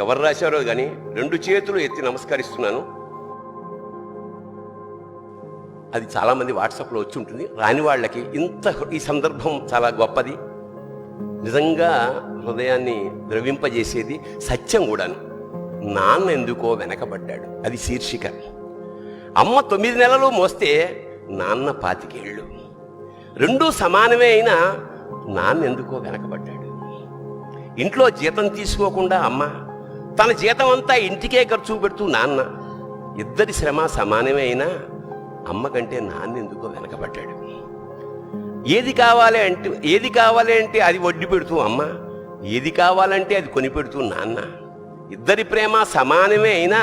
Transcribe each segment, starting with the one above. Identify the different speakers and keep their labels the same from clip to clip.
Speaker 1: ఎవరు రాశారో కానీ 2 చేతులు ఎత్తి నమస్కరిస్తున్నాను. అది చాలామంది వాట్సాప్లో వచ్చి ఉంటుంది. రాని వాళ్ళకి ఈ సందర్భం చాలా గొప్పది, నిజంగా హృదయాన్ని ద్రవింపజేసేది, సత్యం కూడాను. నాన్న ఎందుకో వెనకబడ్డాడు, అది శీర్షిక. అమ్మ 9 నెలలు మోస్తే నాన్న 25 ఏళ్ళు. 2 సమానమే అయినా నాన్న ఎందుకో వెనకబడ్డాడు. ఇంట్లో జీతం తీసుకోకుండా అమ్మ, తన జీతం అంతా ఇంటికే ఖర్చు పెడుతూ నాన్న, ఇద్దరి శ్రమ సమానమే అయినా అమ్మ కంటే నాన్న ఎందుకో వెనకబడ్డాడు. ఏది కావాలి అంటే అది వడ్డీ పెడుతూ అమ్మ, ఏది కావాలంటే అది కొనిపెడుతూ నాన్న. ఇద్దరి ప్రేమ సమానమే అయినా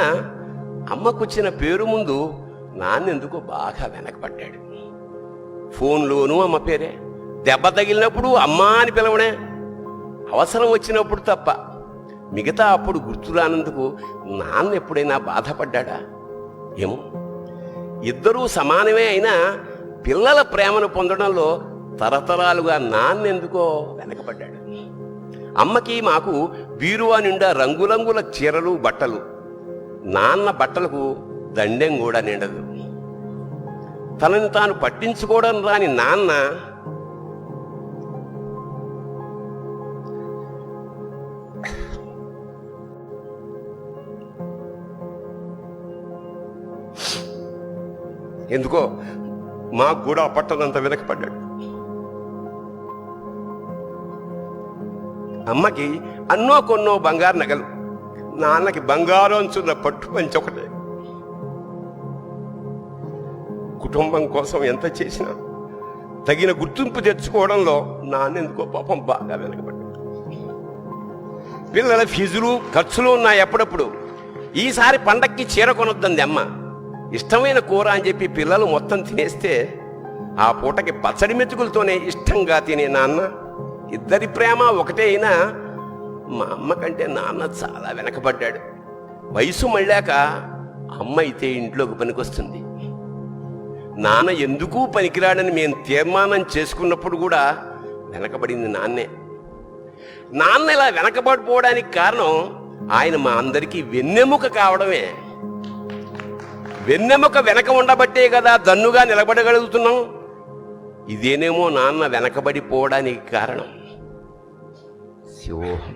Speaker 1: అమ్మకొచ్చిన పేరు ముందు నాన్న ఎందుకో బాగా వెనకబడ్డాడు. ఫోన్లోనూ అమ్మ పేరే, దెబ్బ తగిలినప్పుడు అమ్మ అని పిలవడే, అవసరం వచ్చినప్పుడు తప్ప మిగతా అప్పుడు గుర్తురానందుకు నాన్న ఎప్పుడైనా బాధపడ్డా ఏమో. ఇద్దరూ సమానమే అయినా పిల్లల ప్రేమను పొందడంలో తరతరాలుగా నాన్న ఎందుకో వెనకబడ్డాడు. అమ్మకి మాకు బీరువా నిండా రంగురంగుల చీరలు బట్టలు, నాన్న బట్టలకు దండెం కూడా నిండదు. తనని తాను పట్టించుకోవడం రాని నాన్న ఎందుకో మాకు కూడా పట్టనంత వెనకపడ్డాడు. అమ్మకి అన్నో కొన్నో బంగారు నగలు, నాన్నకి బంగారం అంచున్న పట్టు పంచి ఒకటే. కుటుంబం కోసం ఎంత చేసినా తగిన గుర్తింపు తెచ్చుకోవడంలో నాన్న ఎందుకో పాపం బాగా వెనకబడ్డాడు. పిల్లల ఫీజులు ఖర్చులు ఉన్నాయి ఎప్పుడప్పుడు. ఈసారి పండక్కి చీర కొనొద్దంది అమ్మ. ఇష్టమైన కూర అని చెప్పి పిల్లలు మొత్తం తినేస్తే ఆ పూటకి పచ్చడి మెతుకులతోనే ఇష్టంగా తినే నాన్న, ఇద్దరి ప్రేమ ఒకటే అయినా మా అమ్మ కంటే నాన్న చాలా వెనకబడ్డాడు. వయసు మళ్ళాక అమ్మ అయితే ఇంట్లోకి పనికొస్తుంది, నాన్న ఎందుకు పనికిరాడని మేము తీర్మానం చేసుకున్నప్పుడు కూడా వెనకబడింది నాన్నే. నాన్న ఇలా వెనకబడిపోవడానికి కారణం ఆయన మా అందరికీ వెన్నెముక కావడమే. వెన్నెముక వెనక ఉండబట్టే కదా దన్నుగా నిలబడగలుగుతున్నాం. ఇదేనేమో నాన్న వెనకబడిపోవడానికి కారణం. శివోహం.